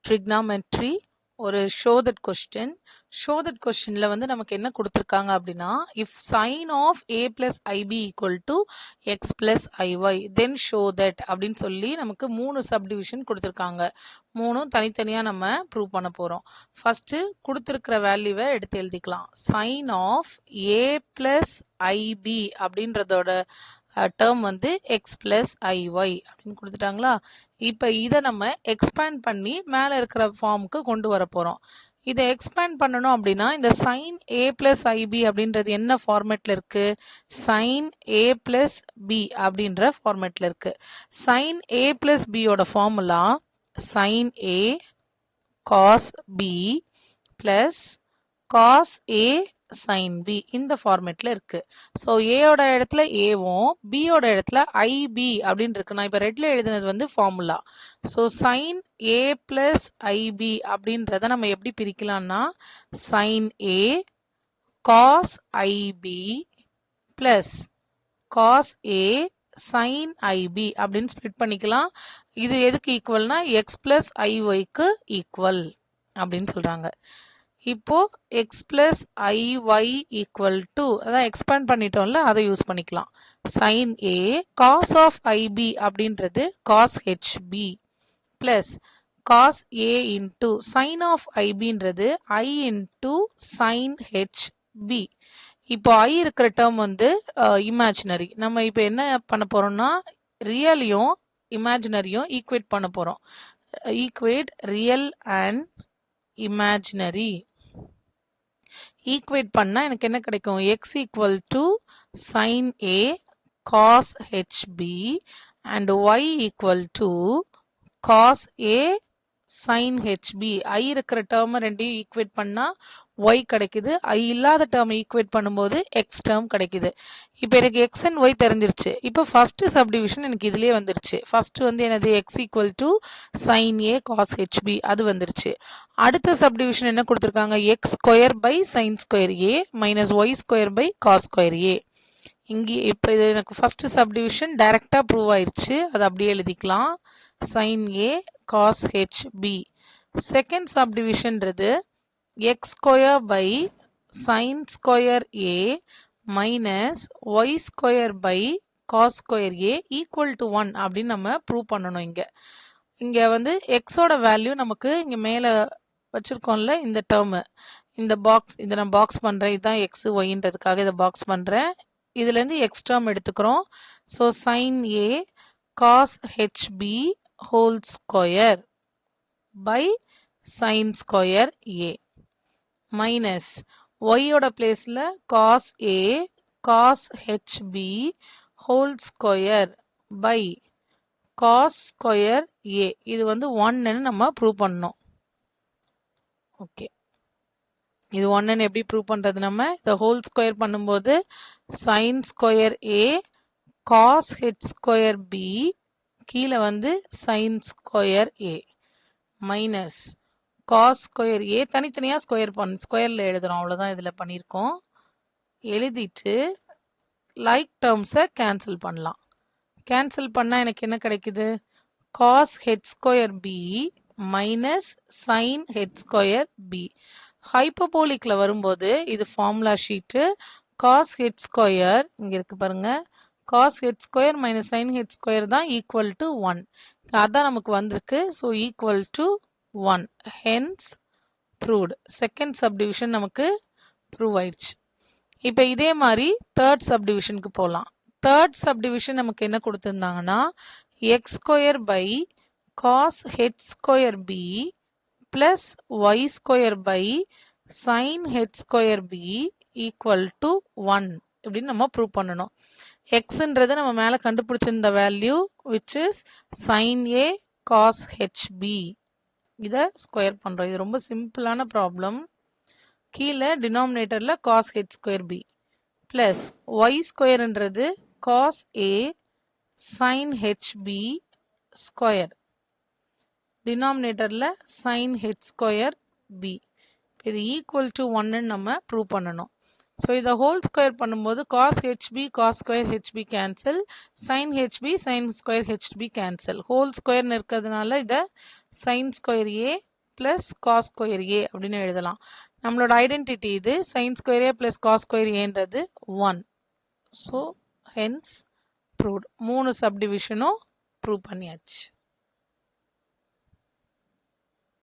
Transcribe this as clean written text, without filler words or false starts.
trigonometry ஒரு show that questionல வந்து நமக்கு என்ன கொடுத்திருக்காங்க அப்படின்னா if sin of a plus ib equal to x plus iy then show that அப்படின்னு சொல்லி நமக்கு 3 சப்டிவிஷன் கொடுத்திருக்காங்க. மூணும் தனித்தனியா நம்ம ப்ரூவ் பண்ண போறோம். ஃபர்ஸ்ட் கொடுத்திருக்கிற வேல்யூவை எடுத்து எழுதிக்கலாம். sin of a plus ib அப்படின்றதோட டேர்ம் வந்து x plus iy அப்படின்னு கொடுத்துட்டாங்களா. இப்போ இதை நம்ம எக்ஸ்பேண்ட் பண்ணி மேலே இருக்கிற ஃபார்முக்கு கொண்டு வர போகிறோம். இதை எக்ஸ்பேண்ட் பண்ணணும் அப்படின்னா இந்த sin a plus ib அப்படின்றது என்ன ஃபார்மேட்டில் இருக்குது? sin a plus b அப்படின்ற ஃபார்மேட்டில் இருக்குது. sin a plus b யோட formula sin a cos b plus cos a sin b இந்த ஃபார்மேட்ல இருக்கு. ஸோ ஏயோட இடத்துல ஏவும் பியோட இடத்துல IB அப்படின்னு இருக்கு. நான் இப்போ ரெட்ல எழுதினது வந்து formula. So sin a plus IB அப்படின்றத நம்ம எப்படி பிரிக்கலாம்னா sin a cos IB plus cos a sin IB அப்படின்னு ஸ்ப்ளிட் பண்ணிக்கலாம். இது எதுக்கு ஈக்குவல்னா x plus IYக்கு ஈக்குவல் அப்படின்னு சொல்றாங்க. இப்போ x plus iy equal to அதான் எக்ஸ்பேண்ட் பண்ணிட்டோம்ல அதை யூஸ் பண்ணிக்கலாம். sin a cos of ib அப்படின்றது cos hb plus cos a into sin of ibன்றது i into sin hb. இப்போ i இருக்கிற டேர்ம் வந்து இமேஜினரி. நம்ம இப்போ என்ன பண்ண போறோம்னா ரியலையும் இமேஜினரியும் ஈக்குவேட் பண்ண போறோம். Equate real and imaginary. Equate பண்ணா எனக்கு என்ன கிடைக்கும்? x equal to sin a cos hb and y equal to cos a sin hb. I இருக்கிற டேர்ம் ரெண்டையும் ஈக்குவேட் பண்ணா y கிடைக்குது. I இல்லாத டேர்ம் ஈக்குவேட் பண்ணும்போது x டேர்ம் கிடைக்குது. இப்போ எனக்கு x and y தெரிஞ்சிருச்சு. இப்போ ஃபர்ஸ்ட் சப்டிவிஷன் எனக்கு இதுலயே வந்துருச்சு. ஃபர்ஸ்ட் வந்து என்னது x equal to sin a cos hb அது வந்துருச்சு. அடுத்த சப்டிவிஷன் என்ன கொடுத்திருக்காங்க? x square by sin square a minus y square by cos square a. இங்கே இப்போ இது எனக்கு ஃபர்ஸ்ட் சப்டிவிஷன் டைரக்டா ப்ரூவ் ஆயிருச்சு. அது அப்படியே எழுதிக்கலாம். sin a cos hb. Second சப்டிவிஷன்றது x square by sin square a minus y square by cos square a equal to 1 அப்படின்னு நம்ம ப்ரூவ் பண்ணணும். இங்க வந்து எக்ஸோட வேல்யூ நமக்கு இங்க மேல வச்சிருக்கோம்ல இந்த டேர்ம், இந்த பாக்ஸ், இதை நான் பாக்ஸ் பண்றேன். இதுதான் எக்ஸ் ஒய்ன்றதுக்காக இதை பாக்ஸ் பண்றேன். இதுல இருந்து எக்ஸ் டேர்ம் எடுத்துக்கிறோம். So sin a cos hb whole square by sin square a minus ஒய்யோட பிளேஸ்ல cos a cos hb whole square by cos square a. இது வந்து 1ன்னு நம்ம ப்ரூவ் பண்ணோம். ஓகே, இது 1ன்னு எப்படி ப்ரூவ் பண்றது? நம்ம இந்த ஹோல் ஸ்கொயர் பண்ணும்போது sin square a cos h square b கீழே வந்து sin square a minus cos square a தனித்தனியா ஸ்கொயர்ல எழுதுறோம். அவ்வளவுதான் இதுல பண்ணியிருக்கோம். எழுதிட்டு லைக் டேர்ம்ஸை கேன்சல் பண்ணலாம். கேன்சல் பண்ணா எனக்கு என்ன கிடைக்குது? cos h square b minus sin h square b. ஹைப்பர்போலிக்ல வரும்போது இது formula sheet. cos h square இங்க இருக்கு பாருங்க. cos h square minus sin h square தான் ஈக்குவல் டு 1. அதான் நமக்கு வந்திருக்கு. So equal to 1. Hence proved. Second subdivision நமக்கு ப்ரூவ் ஆயிடுச்சு. இப்போ இதே மாதிரி தேர்ட் சப்டிவிஷனுக்கு போகலாம். தேர்ட் சப்டிவிஷன் நமக்கு என்ன கொடுத்துருந்தாங்கன்னா x square by cos h square b plus y square by sin h square b equal to 1 இப்படின்னு நம்ம ப்ரூவ் பண்ணணும். எக்ஸ்ன்றது நம்ம மேலே கண்டுபிடிச்சிருந்த value which is sin a cos hb. இதை ஸ்கொயர் பண்ணுறோம். இது ரொம்ப சிம்பிளான ப்ராப்ளம். கீழே டினாமினேட்டரில் cos h square b plus y ஸ்கொயர்ன்றது cos a sin hb square, டினாமினேட்டரில் sin h ஸ்கொயர் b. இது ஈக்குவல் டு 1ன்னு நம்ம ப்ரூவ் பண்ணணும். ஸோ இதை ஹோல் ஸ்கொயர் பண்ணும்போது cos hb cos square hb cancel, sin hb sin square hb cancel. Whole ஸ்கொயர்னு இருக்கிறதுனால இதை sin square a plus cos square a அப்படின்னு எழுதலாம். நம்மளோட ஐடென்டிட்டி இது sine square a plus cos square ஏன்றது 1. So hence proved. 3 சப்டிவிஷனும் ப்ரூவ் பண்ணியாச்சு.